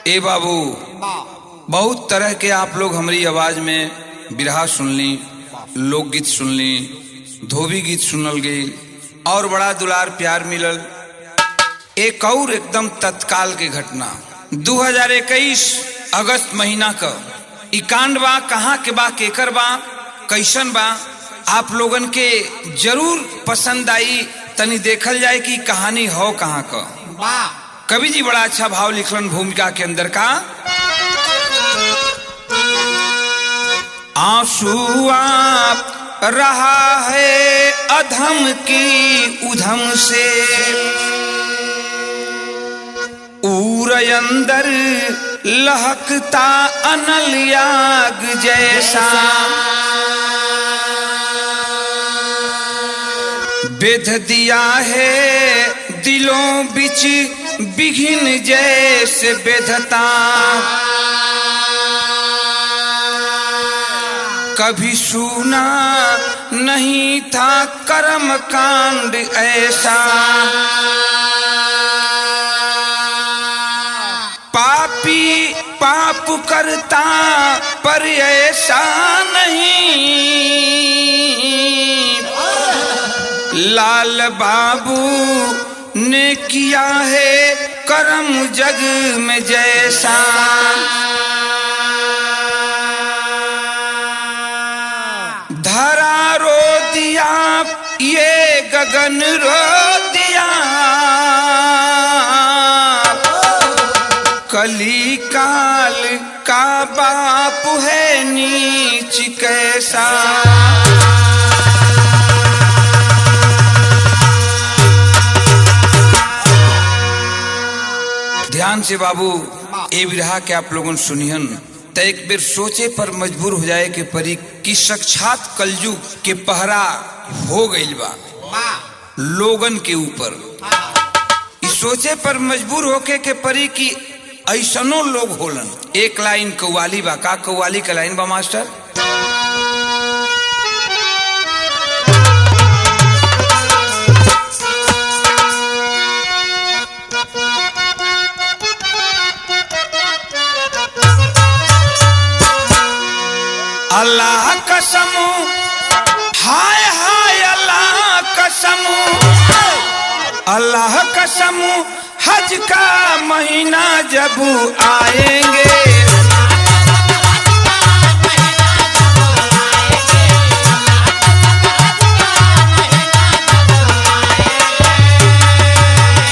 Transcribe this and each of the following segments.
ए बाबू, बहुत तरह के आप लोग हमारी आवाज में बिरहा सुन ली, लोकगीत सुन ली, धोबी गीत सुनल गई और बड़ा दुलार प्यार मिलल। एक और एकदम तत्काल के घटना 2021 अगस्त महीना का ई कांड बा, कहाँ के बा, केकर बा, कैसन बा, आप लोगन के जरूर पसंद आई। तनी देखल जाए कि कहानी हो कहाँ का। कवि जी बड़ा अच्छा भाव लिखलन भूमिका के अंदर का। आंसू आप रहा है अधम की उधम से, ऊर अंदर लहकता अनल आग जैसा, बेध दिया है दिलों बिच बिघिन जैसे बेधता, कभी सुना नहीं था कर्म कांड ऐसा, पापी पाप करता पर ऐसा नहीं, लाल बाबू ने किया है कर्म जग में जैसा, धरा रो दिया ये गगन रो दिया, कली काल का बाप है नीच कैसा। ध्यान से बाबू ए विरहा के आप लोगों सुनिहन त एक बेर सोचे पर मजबूर हो जाए के परी कि साक्षात कलयुग के पहरा हो गइल बा लोगन के ऊपर। इस सोचे पर मजबूर होके के परी कि ऐसनो लोग होलन। एक लाइन कव्वाली बा, का कव्वाली का लाइन बा मास्टर। अल्लाह कसम, हाय हाय अल्लाह कसम, अल्लाह कसम, हज का महीना जब आएंगे,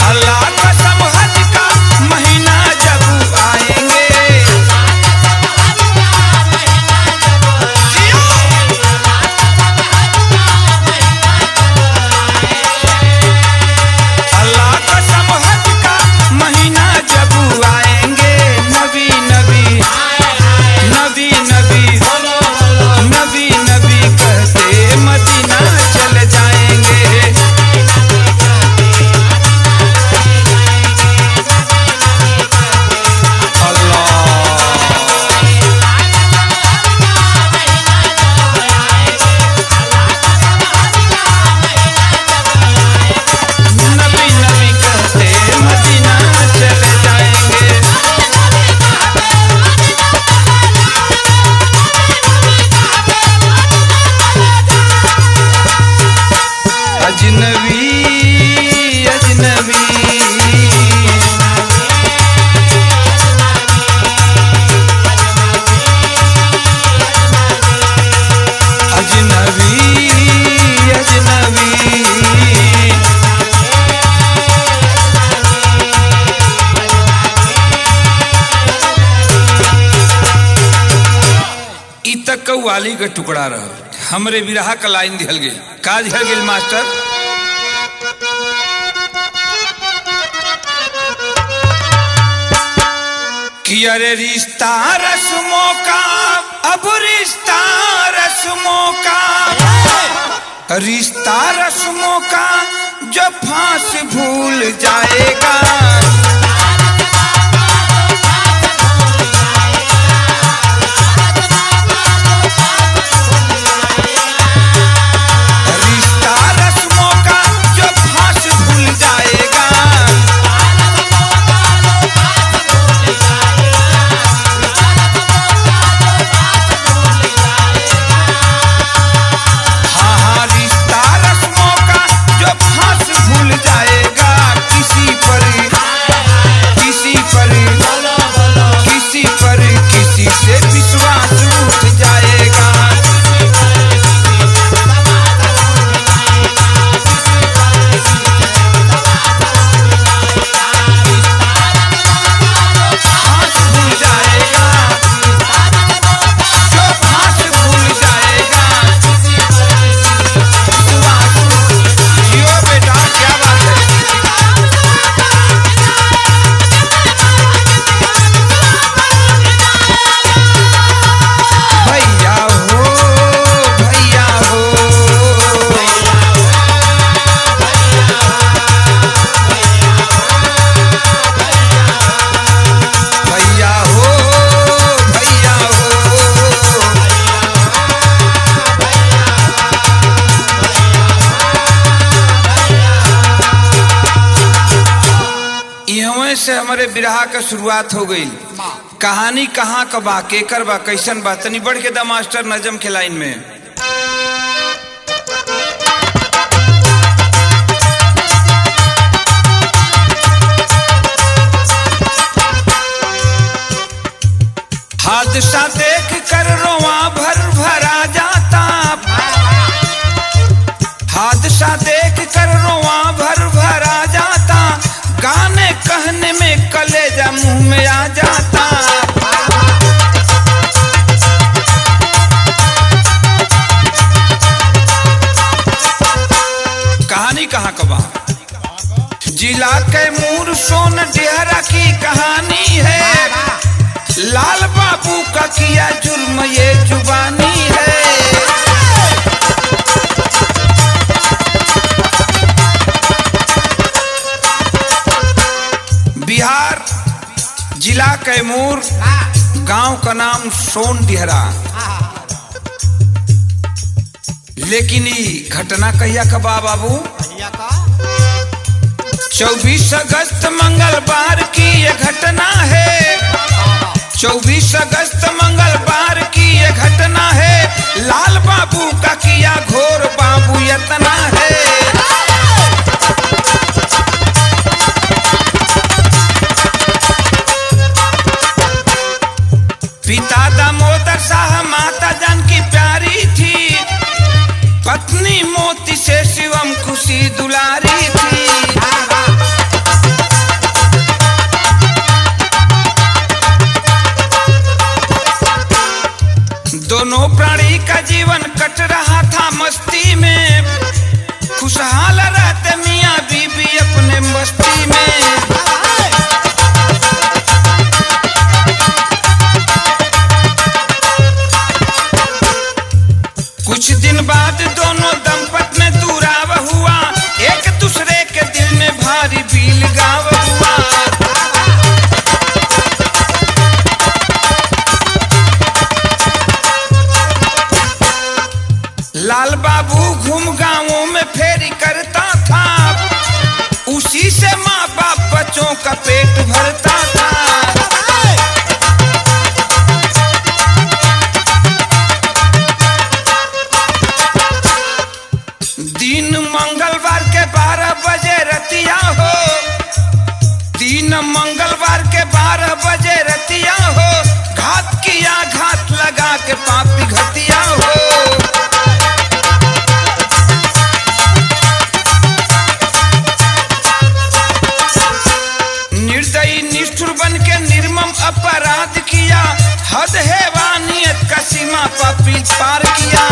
अल्लाह कसम हज का महीना जब आएंगे, कव्वाली का टुकड़ा रहा। हमरे विरहा का लाइन दिहल गई, का दिहल गई मास्टर। कि अरे रिश्ता रस्मों का, अब रिश्ता रस्मों का, रिश्ता रस्मों का जो फांस भूल जाएगा, जाएगा से बिरहा के शुरुआत हो गई। कहानी कहाँ का बा, केकर बा, कैसन बा, तनी बढ़ के दा मास्टर नजम के लाइन में। हादसा देख कर रोआ भर भरा जाता, हादसा देख कर रोआ भर भरा जाता, गाने कहने में कलेजा मुंह में आ जाता। कहानी कहाँ कबा, जिला कैमूर सोन डेहरा की कहानी है। लाल बाबू का किया जुर्म ये जुबानी है। बिहार जिला कैमूर, गांव का नाम सोन डेहरा। लेकिन ये घटना कहिया कबा बाबू, 24 अगस्त मंगलवार की ये घटना है। 24 अगस्त मंगलवार की ये घटना है। लाल बाबू का किया घोर बाबू यतना है। पिता दामोदर शाह, माता जानकी प्यारी थी, पत्नी मोती से शिवम खुशी दुलारी थी। दोनों प्राणी का जीवन कट रहा था मस्ती में, खुशहाल रहते मियाँ बीबी अपने मस्ती में। कुछ दिन बाद दोनों दंपत में दुराव हुआ, एक दूसरे के दिल में भारी बील गाव हुआ। लाल बाबू घूम गांवों में फेरी करता था, उसी से माँ बाप बच्चों का पेट भरता था। दिन मंगलवार के 12 बजे रतिया हो, दिन मंगलवार के 12 बजे रतिया हो, घात किया घात लगा के पापी घटिया हो। निर्दयी निष्ठुर बन के निर्मम अपराध किया, हद हैवानियत का सीमा पापी पार किया।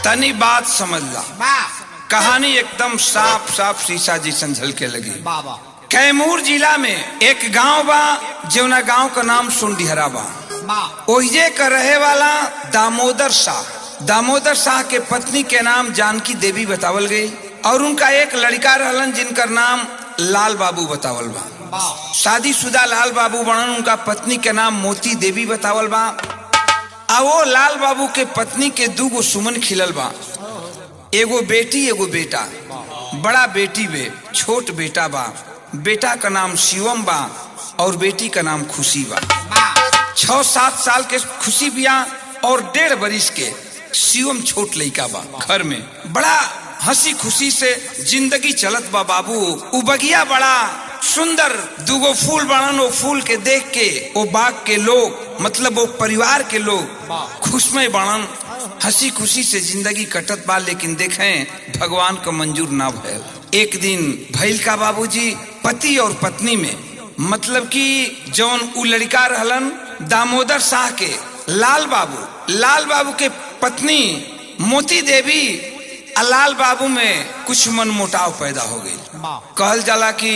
तनी बात समझ ला, कहानी एकदम साफ साफ शीशा जैसन झलके लगी। कैमूर जिला में एक गांव बा, जौना गांव का नाम सोन डेहरा बा। ओहिजे का रहे वाला दामोदर शाह के पत्नी के नाम जानकी देवी बतावल गई, और उनका एक लड़का रहलन जिनकर नाम लाल बाबू बतावल बा। शादीशुदा लाल बाबू बनन, उनका पत्नी के नाम मोती देवी बतावल बा। आ वो लाल बाबू के पत्नी के 2 गो सुमन खिलल बा, एगो बेटी एगो बेटा। बड़ा बेटी बे, छोट बेटा बा। बेटा का नाम शिवम बा और बेटी का नाम खुशी बा। 6-7 साल के खुशी बिया और 1.5 बरिस के शिवम छोट लइका बा। घर में बड़ा हंसी खुशी से जिंदगी चलत बा बाबू। उ बगिया बड़ा सुंदर 2 गो फूल बाड़न, वो फूल के देख के वो बाग के लोग, मतलब वो परिवार के लोग खुशमय बाड़न, हंसी खुशी से जिंदगी कटत बा। लेकिन देखें भगवान का मंजूर ना भयल। एक दिन भइल का बाबूजी, पति और पत्नी में, मतलब कि जौन उ लड़का रहलन दामोदर शाह के लाल बाबू के पत्नी मोती देवी और लाल बाबू में कुछ मनमुटाव पैदा हो गई। कहल जाला कि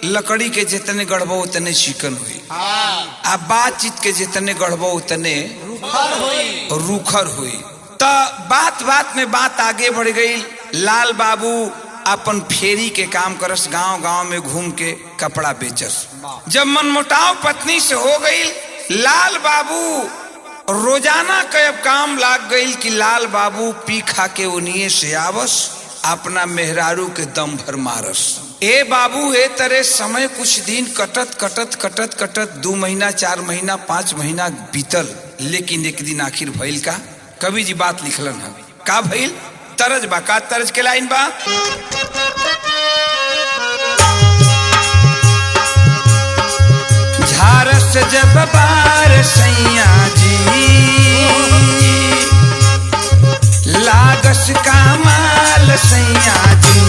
लकड़ी के जितने गढ़बो उतने चिकन हुई, आ बातचीत के जितने गढ़बो उतने रूखर हुई। तो बात में बात आगे बढ़ गई। लाल बाबू अपन फेरी के काम करस, गांव गांव में घूम के कपड़ा बेचस। जब मनमुटाव पत्नी से हो गई, लाल बाबू रोजाना के अब काम लाग गई कि लाल बाबू पी खा के उन्हीं से आवस अपना मेहरारू के दम भर मारस। ए बाबू ए तरह समय कुछ दिन कटत कटत कटत कटत 2 महीना 4 महीना 5 महीना बीतल, लेकिन एक दिन आखिर भइल का। कवि जी बात लिखलन है का भइल, तरज बा का तरज के लाइन बा। झारस जब बार सैया जी लागस का माल सैया जी।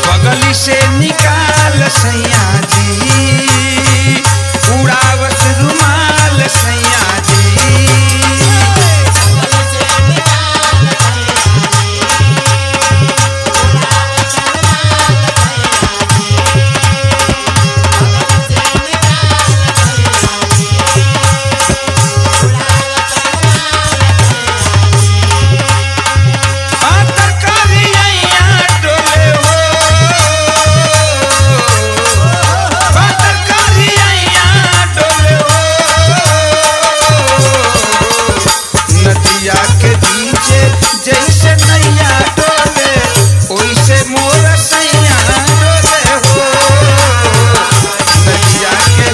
बगली से निकाल सैया जी उड़ावस रुमाल सैया जी। जैसे नैया डोले ओइसे मोर सैया डोले हो नैया के।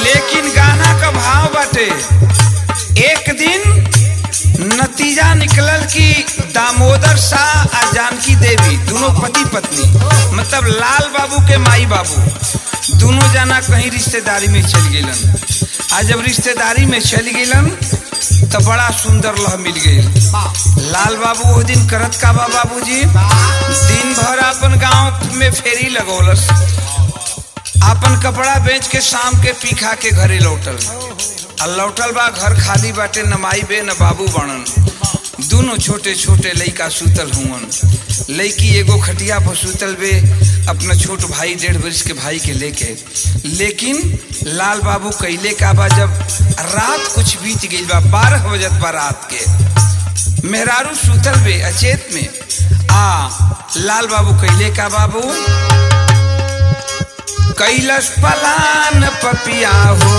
लेकिन गाना का भाव बाटे, एक दिन नतीजा निकलल कि दामोदर शाह और जानकी देवी दोनों पति पत्नी मतलब लाल बाबू के माई बाबू दोनों जना कहीं रिश्तेदारी में चल गईलन। आज जब रिश्तेदारी में चल गईलन तो बड़ा सुंदर लह मिल गई। लाल बाबू वो दिन करत का बा बाबूजी, दिन भर अपन गांव में फेरी लगौलस, अपन कपड़ा बेच के शाम के पी खा के घरे लौटल। लौटल बा घर खाली बाटे, न माई बे न बाबू बनन, दोनों छोटे छोटे लइका सुतल हुवन। लइकी एगो खटिया पर सुतल बे अपना छोट भाई 1.5 वर्ष के भाई के लेके। लेकिन लाल बाबू कैले का बा, जब रात कुछ बीत गई बा 12 बजत बा रात के, मेहरारू सुतल बे अचेत में। लाल बाबू कैले का बाबू कैलस पलान पपिया हो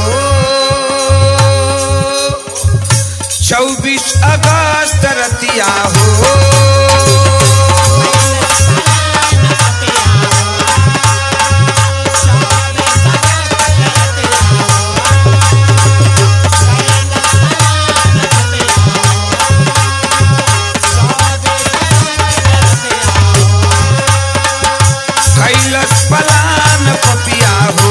24 अगस्त रतिया हो। कैलस पलान पपिया हो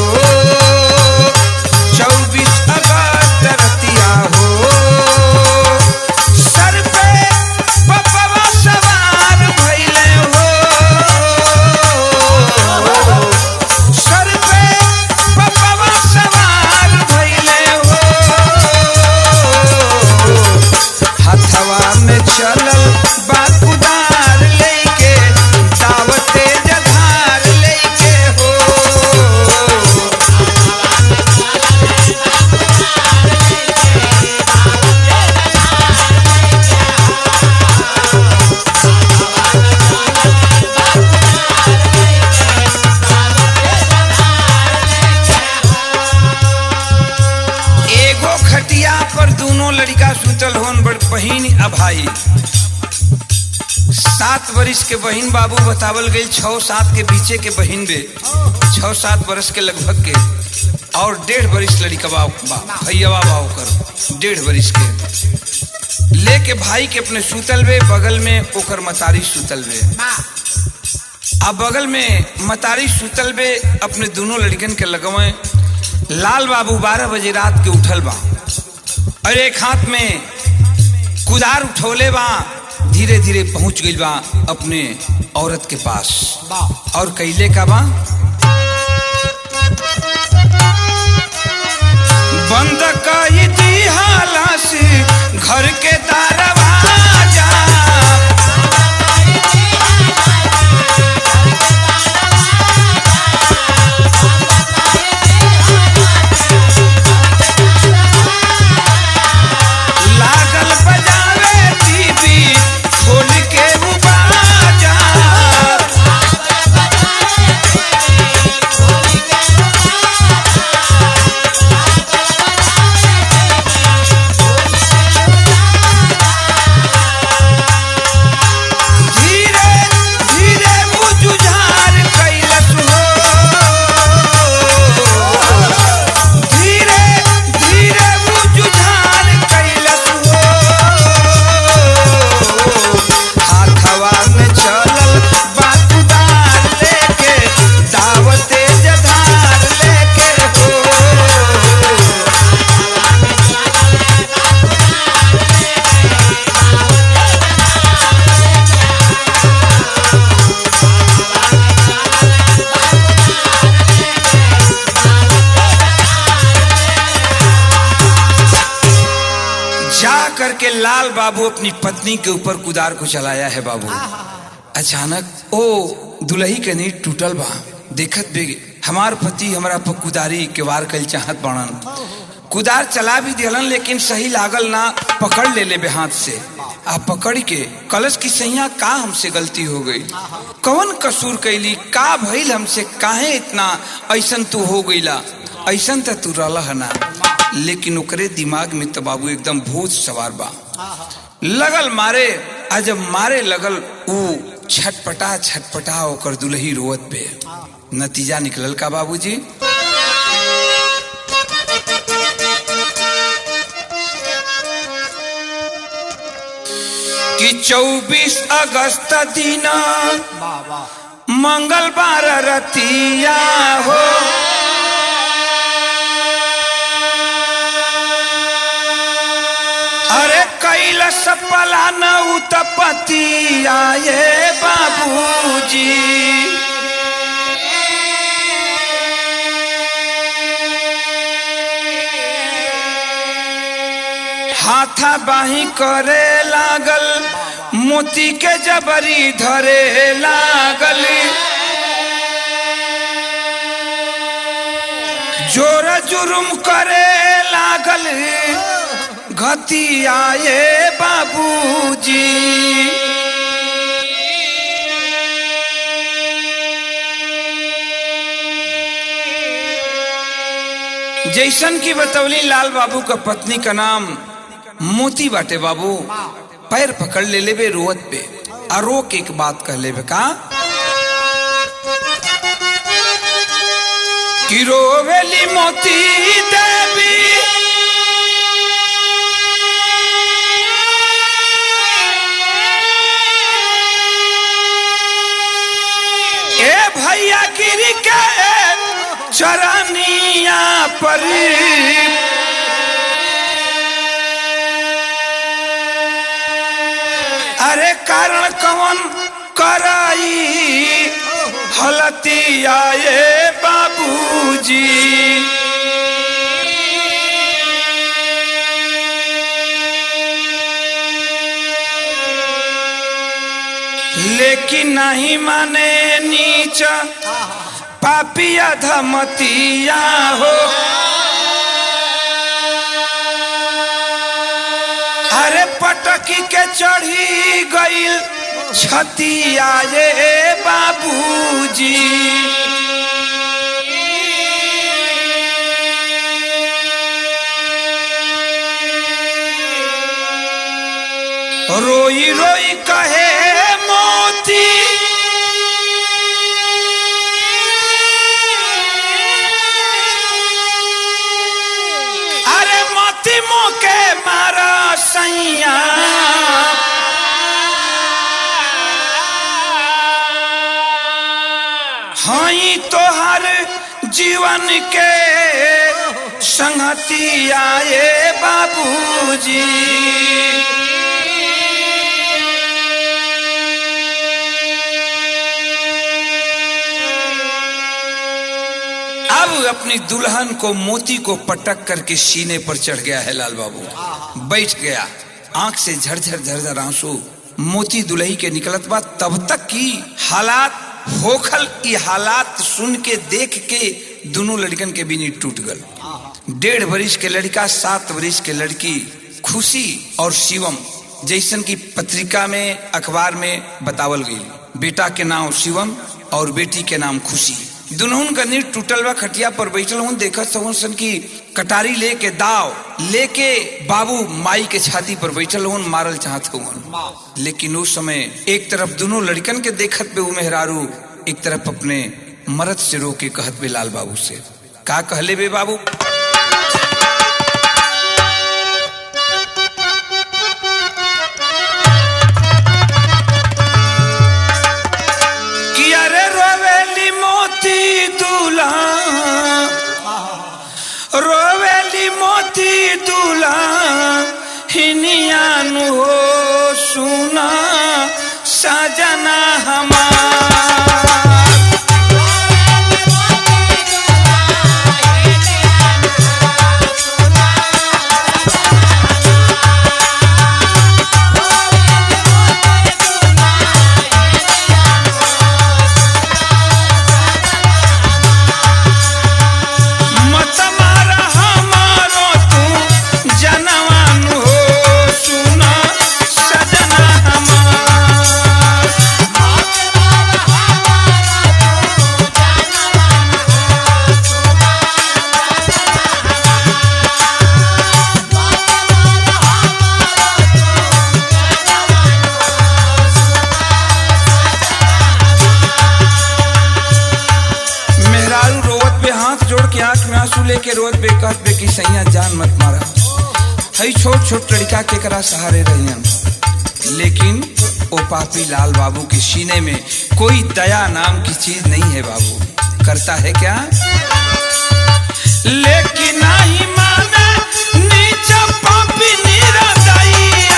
24 अगस्त रतिया हो। सर पे पपवा सवार भइले हो, सर पे पपवा सवार भइले हो। हथवा में चलल बा कुदार लेके दावते जधार लेके हो। एगो खटिया पर दोनों लड़का सुतल होन, बड़ बहिन आ भाई। 7 वर्ष के बहिन बाबू बतावल गई, 6-7 के पीछे के बहिन बे 6-7 वर्ष के लगभग के, और 1.5 वर्ष लड़का भैया बाबा कर 1.5 वर्ष के लेके भाई के अपने सुतल बे। बगल में ओकर मतारी सुतल बे, अब बगल में मतारी सुतल बे अपने दोनों लड़कन के लगवे। लाल बाबू 12 बजे रात के उठल बा और एक हाथ में कुदार उठौले बा, धीरे धीरे पहुंच गई बा अपने औरत के पास और कैले का बा बंद कई दिहाला से घर के दरवाजा। लागल बजावे टीवी खोल के बाजा। करके लाल बाबू अपनी पत्नी के ऊपर कुदार को चलाया है बाबू। अचानक ओ दुल्ही के नींद टूटल बा। देखत बे हमार पति हमारा पर कुदारी के वार कल चाहत बाणन। कुदार चला भी दिलन लेकिन सही लागल ना। पकड़ ले ले हाथ से आ पकड़ के कलश की सैया का हमसे गलती हो गई, कौन कसूर कैली, का भइल हमसे, काहे इतना ऐसन तू हो गईला, ऐसन त तू रहला ना। लेकिन ओकरे दिमाग में तो बाबू एकदम भूत सवार बा। लगल मारे, आ जब मारे लगल ऊ छटपटा छटपटा ओकर दुल्ही रोवत पे। नतीजा निकलल का बाबूजी कि 24 अगस्त दिन मंगलवार रतिया हो। अरे कैलस पलान उत्पत्ति आए बाबूजी। हाथा बाही करे लागल, मोती के जबरी धरे लागल। जोर जुर्म करे लागल, घती आए बाबूजी। जैसन की बतौली लाल बाबू का पत्नी का नाम मोती बाटे बाबू। पैर पकड़ ले लेबे रोवत पे, आरो के एक बात कह लेबे का कि रोवेली मोती देवी ए भैया गिरी के चरनिया पर। अरे कारण कौन कराई हलती आए बाबूजी। लेकिन नहीं माने नीच पापिया धमतिया हो। अरे पटकी के चढ़ी गईल छतिया ये बाबूजी। रोई रोई कहे मोती अरे मोती मोके मारा सैया। हाई तोहर जीवन के संगति आए बाबूजी। अब अपनी दुल्हन को मोती को पटक करके सीने पर चढ़ गया है लाल बाबू, बैठ गया। आंख से झरझर झरझर आंसू मोती दुल्ही के निकलत बा। तब तक की हालात होखल, ये हालात सुन के देख के दोनों लड़कन के बीनी टूट गल। 1.5 वर्ष के लड़का, 7 वर्ष के लड़की खुशी और शिवम, जैसन की पत्रिका में अखबार में बतावल गई। बेटा के नाम शिवम और बेटी के नाम खुशी। दोनों का नींद टूटल बा, खटिया पर बैठल हूँ। देखत सन की कटारी लेके दाव लेके बाबू माई के छाती पर बैठल हूँ, मारल चाहत हूँ। लेकिन उस समय एक तरफ दोनों लड़कन के देखत पे मेहरारू, एक तरफ अपने मर्द से रो के कहत बे लाल बाबू से, का कहले बे बाबू? कि अरे रोवेली मोती दूल्हा, रोवेली मोती दूल्हा हिनियान हो सुना सजना हमार। लेके रोज बेकत बे की सैया जान मत मारा। हई छोट छोट लड़का के करा सहारे रहियन, लेकिन ओ पापी लाल बाबू के सीने में कोई दया नाम की चीज नहीं है। बाबू करता है क्या? लेकिन नहीं माने नीचा पापी निरदइया,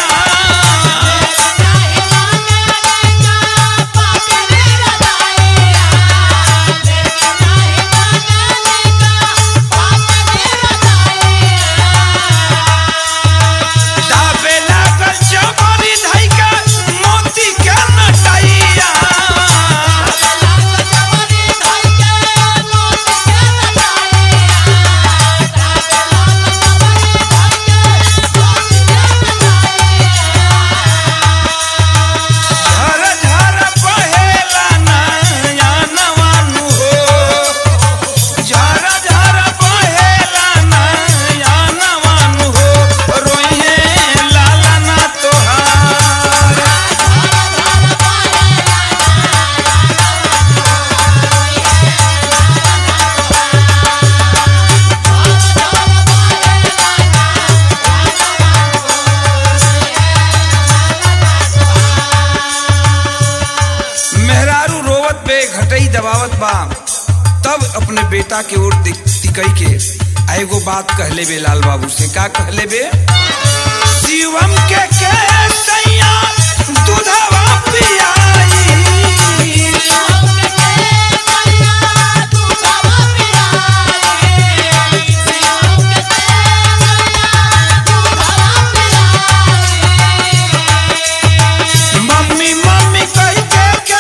दबावत बा। तब अपने बेटा के ओर तिकई के एगो बात कहले बे लाल बाबू से, का कहले बे? शिवम के सैया दूधवा पियाई, मम्मी मम्मी कह के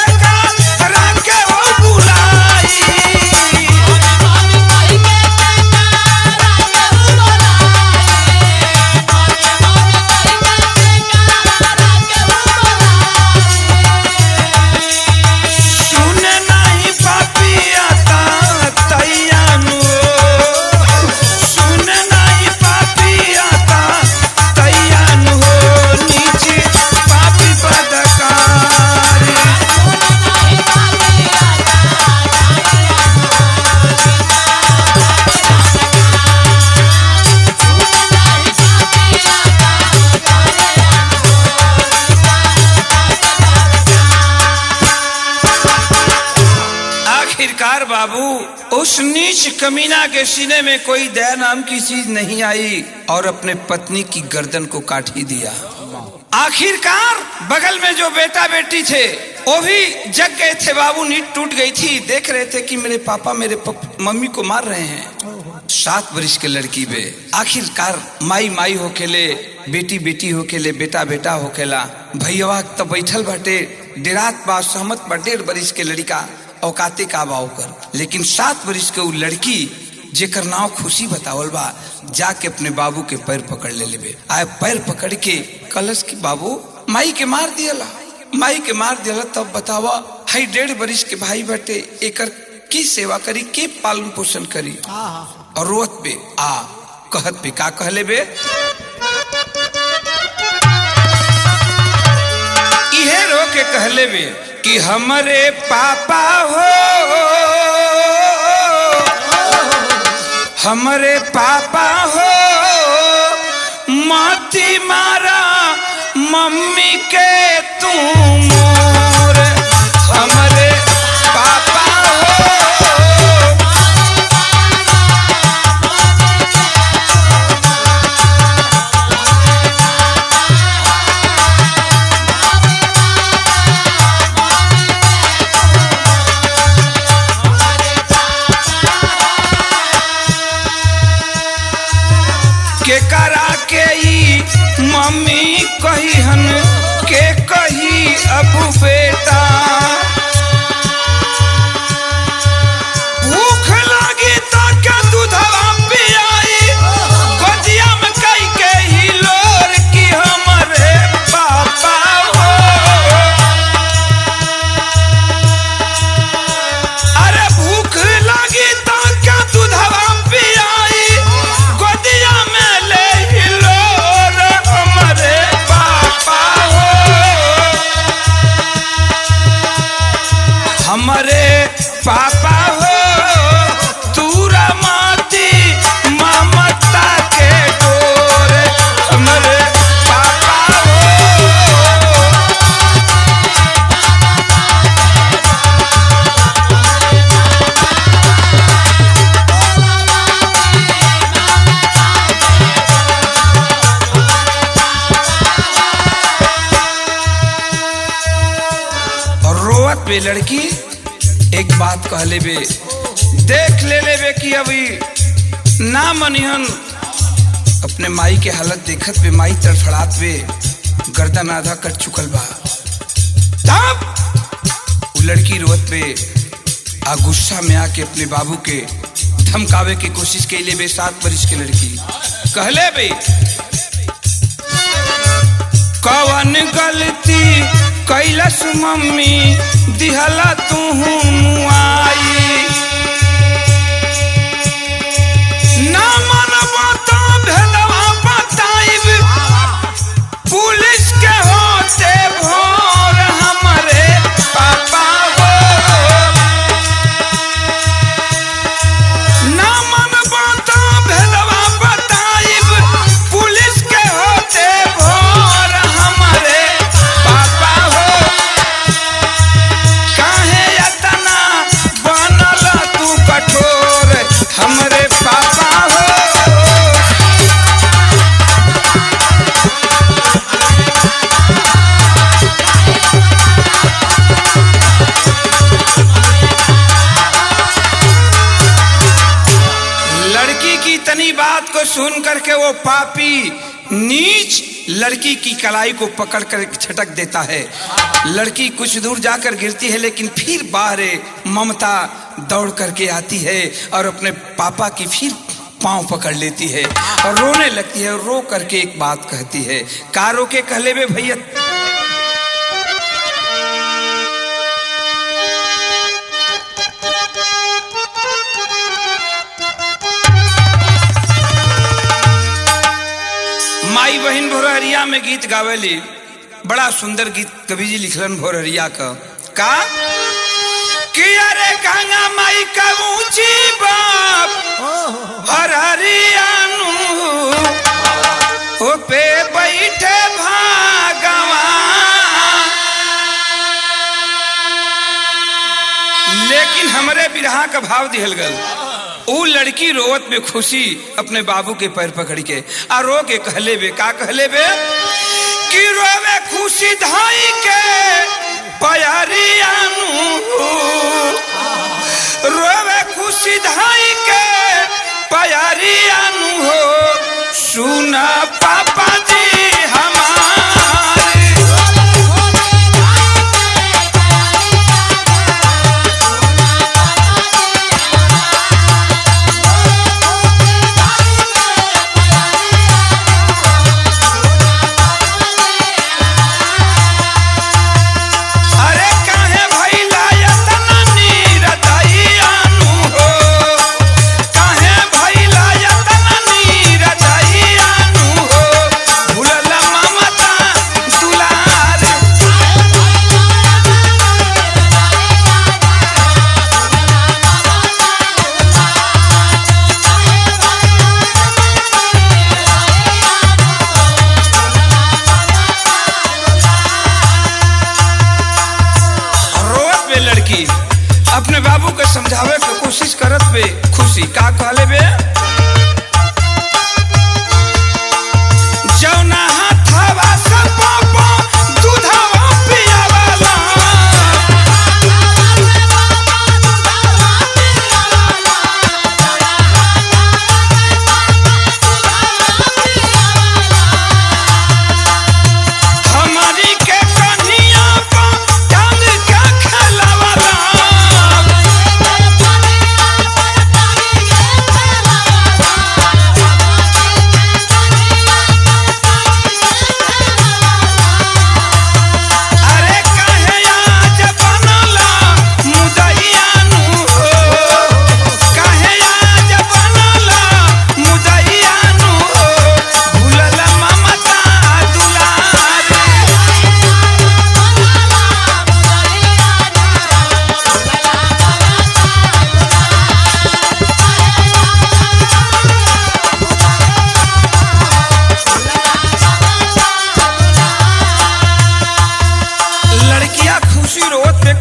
राके वो बुलाई, सुने नहीं पापी आता तैयानु, सुने नहीं पापी आता तैयानु, नीचे पापी पदकारी। आखिरकार बाबू उस नीच कमीना के सीने में कोई दया नाम की चीज नहीं आई और अपने पत्नी की गर्दन को काट ही दिया। आखिरकार बगल में जो बेटा बेटी थे वो भी जग गए थे बाबू, नींद टूट गई थी। देख रहे थे कि मेरे पापा मेरे मम्मी को मार रहे हैं। 7 वर्ष के लड़की बे, आखिरकार माई माई होकेले, बेटी बेटी होकेले, बेटा बेटा होकेला। भैया तब बैठल बाटे, डेरात बा, सहमत बा। 1.5 वर्ष के लड़का औकाते का बाव कर, लेकिन 7 वर्ष के वो लड़की जेकर नाव खुशी बतावल बा, जाके अपने बाबू के पैर पकड़ ले लेबे। आए पैर पकड़ के कलश की बाबू माई के मार दियला, माई के मार दियला। तब बतावा हाई 1.5 वर्ष के भाई बटे, एकर की सेवा करी, के पालन पोषण करी। और रोत पे आ कहत पे का कहले बे, इहे रो के कहले बे कि हमरे पापा हो, हमरे पापा हो, माती मारा मम्मी के तू मोर। हमरे पापा हो, के करा के ई मम्मी कही हन, के कही अब बेटा। भूख लगी तो क्या दूधवा पियाई, गोदिया में कई के ही लोर की हमरे पापा हो। अरे भूख लगी तो क्या दूधवा पियाई, गोदिया में ले ही लोर हमरे पापा हो। हमरे पापा हो, तूरा माती ममता के डोर। हमरे पापा हो, और रोवत पे लड़की एक बात कह लेबे, देख ले लेबे कि अभी ना मनिहन। अपने माई के हालत देखत पे माई तड़फड़ात पे गर्दन आधा कट चुकल बा। तब वो लड़की रोवत पे आ गुस्सा में आके अपने बाबू के धमकावे की कोशिश के लेबे। 7 वर्ष की लड़की कहले बे, कवन गलती कैलस मम्मी दिहला तू मुआई। ना मनबा तो भेलवा बताइब, पुलिस के होते भोर। हमरे पापा हो, ना मनबा तो भेलवा बताइब, पुलिस के होते भोर। हमरे पापा हो, काहे इतना बनल तू कठोर। हमरे पापा हो, लड़की की इतनी बात को सुन करके वो पापी नीच लड़की की कलाई को पकड़ कर छटक देता है। लड़की कुछ दूर जाकर गिरती है, लेकिन फिर बाहर ममता दौड़ करके आती है और अपने पापा की फिर पांव पकड़ लेती है और रोने लगती है। रो करके एक बात कहती है, का रो के कहले बे भैया, माई बहन भोरहरिया में गीत गावेली। बड़ा सुंदर गीत कवि जी लिखलन भोरहरिया का कि अरे गंगा माई का ऊंची बाप और हरियाणु हो पे बैठे भागवा। लेकिन हमरे बिरहा का भाव दिहल गल। ऊ लड़की रोवत में खुशी अपने बाबू के पैर पकड़ के आ रो के कहले बे, का कहले बे कि रोवे खुशी धाई के प्यारियानु रोवे खुशी धाई के प्यारियानु हो सुना पापा जी अपने बाबू के समझावे के कोशिश करत बे खुशी का कहले बे जौना हाथवा से पापा दूधवा पियावाला हमारी के कन्हिया पा टांग का खेलावाला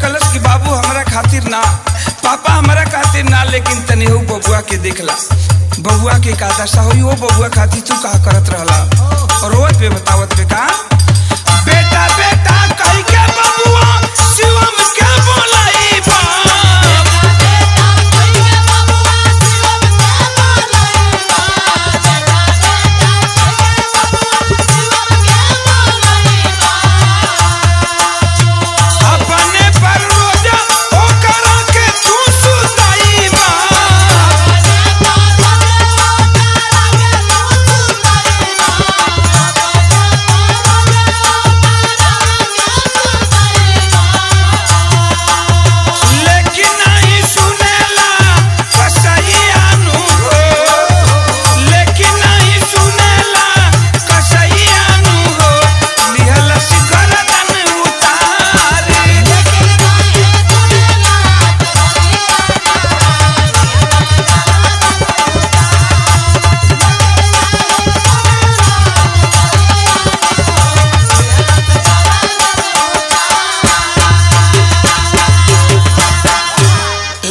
कलश की बाबू हमारा खातिर ना पापा हमारा खातिर ना लेकिन तनी हो बबुआ के देखला बबुआ के का दशा हुई वो बबुआ खातिर तू का करत रहला और रोज पे बतावत पे का बेटा बेटा कह के बबुआ शिवम के बोलाई बा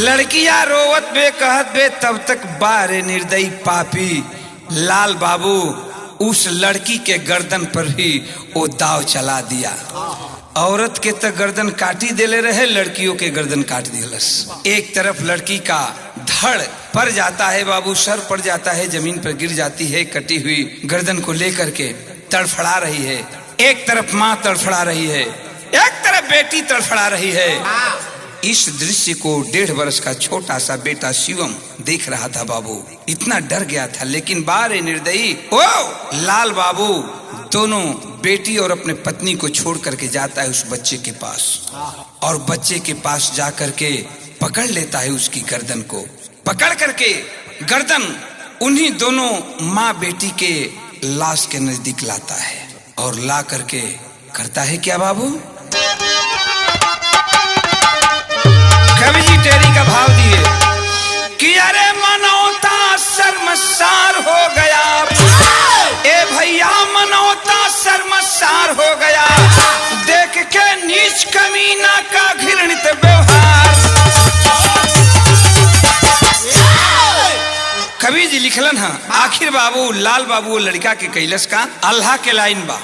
लड़कियां रोवत बे कहत बे तब तक बारे निर्दयी पापी लाल बाबू उस लड़की के गर्दन पर ही वो दाव चला दिया। औरत के तक गर्दन काटी देले रहे, लड़कियों के गर्दन काट दिलस। एक तरफ लड़की का धड़ पड़ जाता है बाबू, सर पड़ जाता है, जमीन पर गिर जाती है, कटी हुई गर्दन को लेकर के तड़फड़ा रही है। एक तरफ माँ तड़फड़ा रही है, एक तरफ बेटी तड़फड़ा रही है। इस दृश्य को 1.5 वर्ष का छोटा सा बेटा शिवम देख रहा था बाबू। इतना डर गया था, लेकिन बारे निर्दयी ओ लाल बाबू दोनों बेटी और अपने पत्नी को छोड़ करके जाता है उस बच्चे के पास, और बच्चे के पास जाकर के पकड़ लेता है उसकी गर्दन को। पकड़ करके गर्दन उन्हीं दोनों माँ बेटी के लाश के नजदीक लाता है, और ला करके करता है क्या बाबू? कवि जी टेरी का भाव दिए कि अरे मनौता शर्मसार हो गया, ए भैया मनौता शर्मसार हो गया, देख के नीच कमीना का घृणित व्यवहार। कवि जी लिखलन है आखिर बाबू लाल बाबू लड़का के कैलस का अल्लाह के लाइन बा।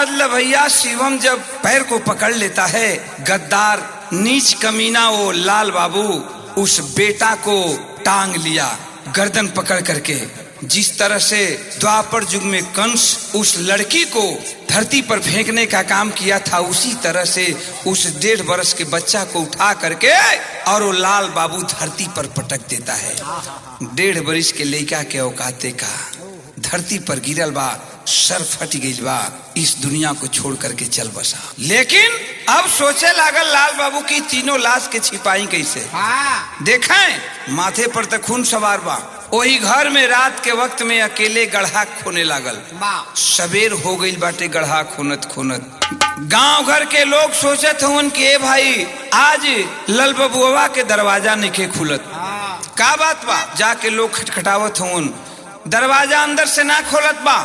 मतलब भैया शिवम जब पैर को पकड़ लेता है, गद्दार नीच कमीना वो लाल बाबू उस बेटा को टांग लिया गर्दन पकड़ करके। जिस तरह से द्वापर युग में कंस उस लड़की को धरती पर फेंकने का काम किया था, उसी तरह से उस 1.5 वर्ष के बच्चा को उठा करके और वो लाल बाबू धरती पर पटक देता है। 1.5 वर्ष के लड़का के औकाते का धरती पर गिरल बा, सर फट गई बा, इस दुनिया को छोड़ करके चल बसा। लेकिन अब सोचे लागल लाल बाबू की तीनों लाश के छिपाई कैसे। देखें माथे पर तो खून सवार बा, वही घर में रात के वक्त में अकेले गढ़ा खोने लागल। सवेर हो गई बाटे गढ़ा खोनत खोनत। गांव घर के लोग सोचत हवन कि ए भाई आज लल बबुआ के दरवाजा नहीं खुलत, का बात बा। जाके लोग खटखटावत हवन, दरवाजा अंदर से ना खोलत बा।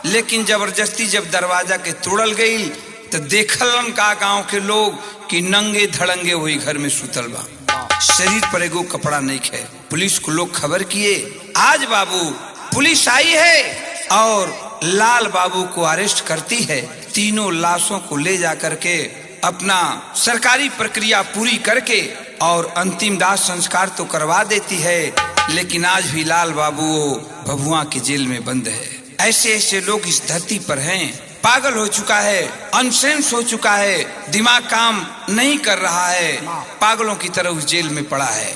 लेकिन जबरदस्ती जब दरवाजा के तोड़ल गई तो देखलन का गांव के लोग कि नंगे धड़ंगे वही घर में सुतल बा, शरीर पर एगो कपड़ा नहीं है। पुलिस को लोग खबर किए, आज बाबू पुलिस आई है और लाल बाबू को अरेस्ट करती है। तीनों लाशों को ले जा करके अपना सरकारी प्रक्रिया पूरी करके और अंतिम दाह संस्कार तो करवा देती है। लेकिन आज भी लाल बाबू भभुआ के जेल में बंद है। ऐसे ऐसे लोग इस धरती पर हैं। पागल हो चुका है, अनसेंस हो चुका है, दिमाग काम नहीं कर रहा है, पागलों की तरह उस जेल में पड़ा है।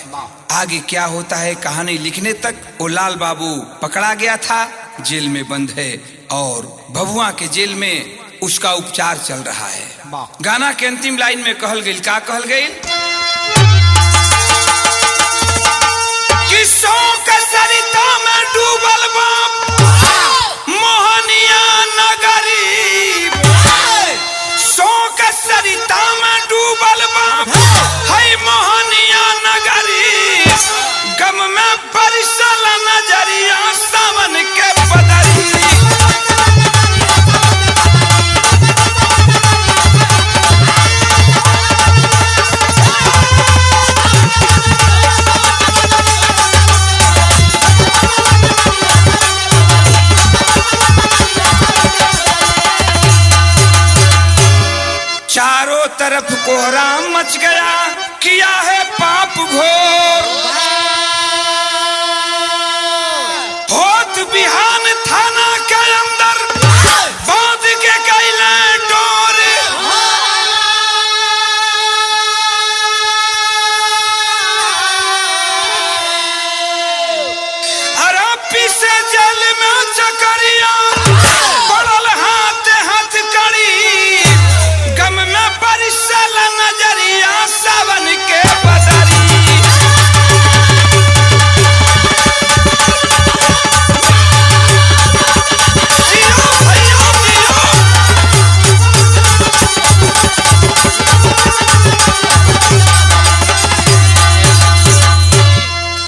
आगे क्या होता है कहानी लिखने तक वो लाल बाबू पकड़ा गया था, जेल में बंद है और भभुआ के जेल में उसका उपचार चल रहा है। गाना के अंतिम लाइन में कहल गई, क्या कहल गई? किसों का सरिता में डूबल बाप मोहनिया नगरी, शोक सरिता में डूबल बाप है मोहनिया नगरी, गम में बरसल नजरिया सावन के बदरी। चारों तरफ कोहरा मच गया, किया है पाप घोर, होत बिहान थाना के अंदर बांध के गइले डोर। अरे पीछे जेल में चकरिया पड़ल हाथ हाथ कड़ी, गम में बरसल नजरिया सावन के बदरी।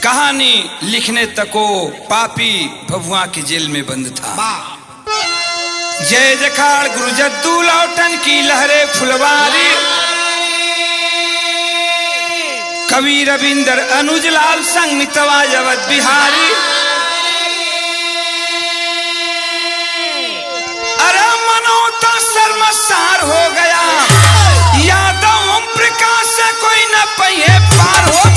कहानी लिखने तक वो पापी भभुआ की जेल में बंद था। जय जखाड़ गुरु जद्दू लौटन की लहरे फुलवारी, कवि रविंदर अनुज लाल संग मितवा जवत बिहारी। अरे मनोता शर्मसार हो गया, यादव ओम प्रकाश से कोई न पहिए पार हो